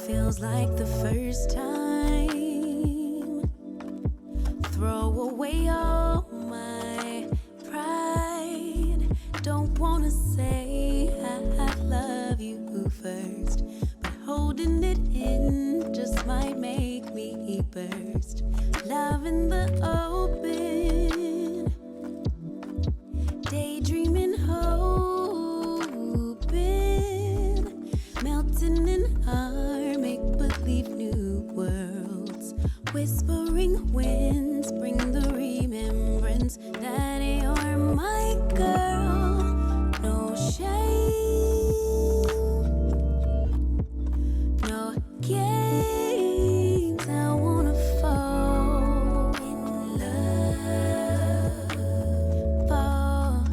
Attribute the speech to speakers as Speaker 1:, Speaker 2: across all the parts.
Speaker 1: Feels like the first time. Throw away all my pride. Don't wanna say I love you first, but holding it in just might make me burst. Love in the open, daydreaming, hoping, melting in our make-believe new worlds. Whispering winds bring the remembrance that you're my girl. No shame, no games. I wanna fall in love, fall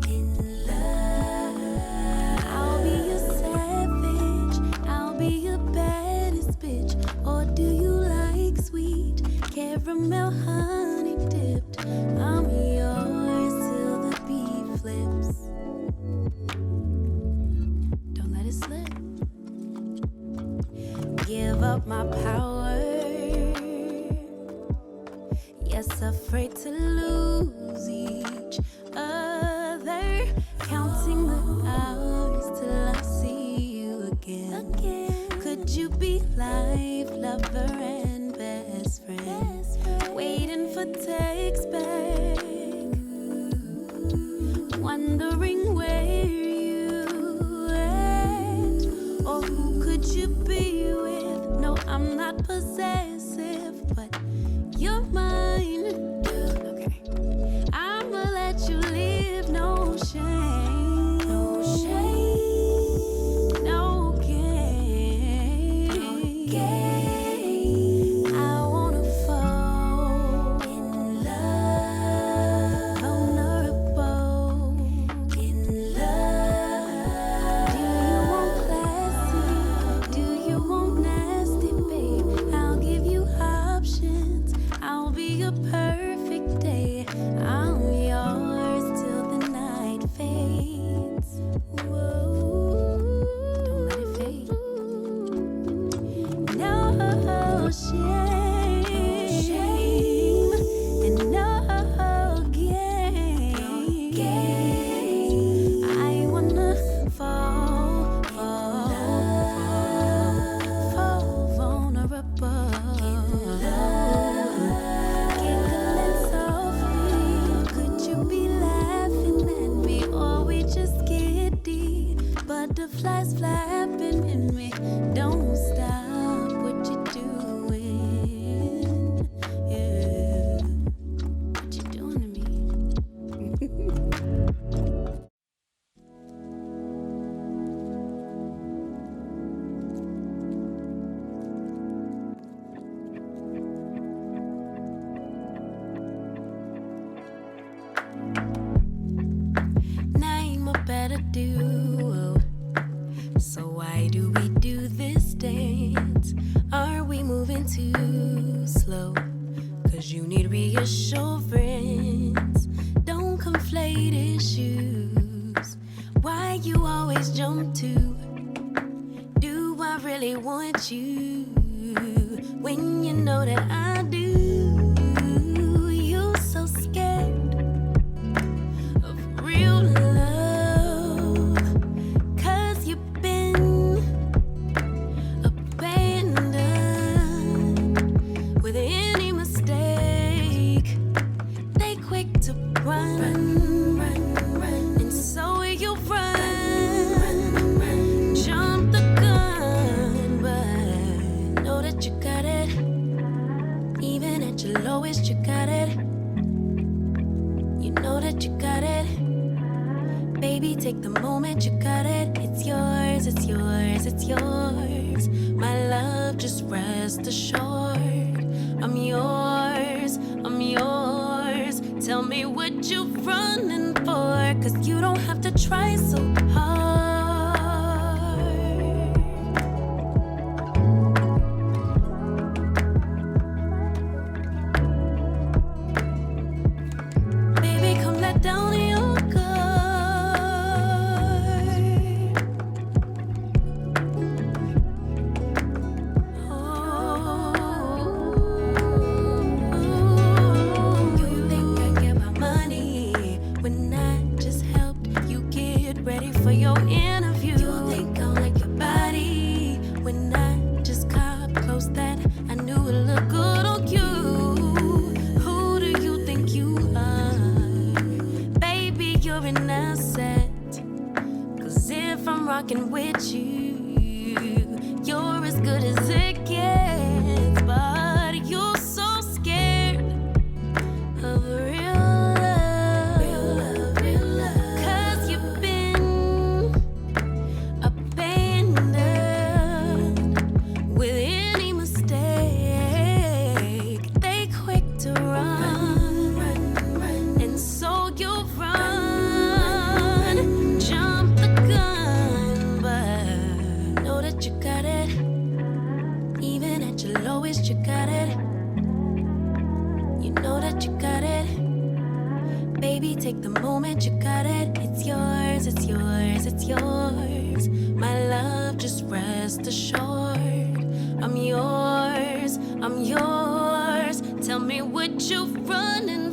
Speaker 1: in love. I'll be a savage, I'll be your baddest bitch. Or do you like sweet caramel honey dipped? I'm yours till the beat flips. Don't let it slip. Give up my power. Yes, afraid to lose each other. Counting the hours till I see you again. Could you be life, lover, and best friend? Waiting for text back, wondering where you at, or who could you be with? No, I'm not possessive, but you're mine. Okay, I'ma let you live, no shame, no shame, no game. I wanna fall in love, vulnerable in love. Do you want classy? Do you want nasty, babe? I'll give you options. I'll be your perfect day. I'm yours till the night fades. Whoa, don't let it fade. No shame and no game. I wanna fall vulnerable. Giggling softly. Could you be laughing at me, or we just giddy? Butterflies flapping in me. Don't stop what you're doing. Yeah, what you doing to me? Name a better duo. So why do we do this dance? Are we moving too slow? Cause you need reassurance. Don't conflate issues. Why you always jump to? Do I really want you? When you know that I do. You so scared of real love, cause you've been abandoned with any mistake. They quick to run, and so you run, jump the gun, but know that you got it. Even at your lowest, you got it. You know that you got it. Baby, take the moment, you got it. It's yours, it's yours, it's yours. My love, just rest assured. I'm yours, I'm yours. Tell me what you're running for, cause you don't have to try so hard. with you. You're as good as it gets, but you're so scared of real love. Real love. 'Cause you've been abandoned with any mistake. They quick to run, and so you run. Jump the gun, but know that you got it. Even at your lowest, you got it. You know that you got it. Baby, take the moment, you got it. It's yours, it's yours, it's yours. My love, just rest assured. I'm yours, I'm yours. Tell me, would you run and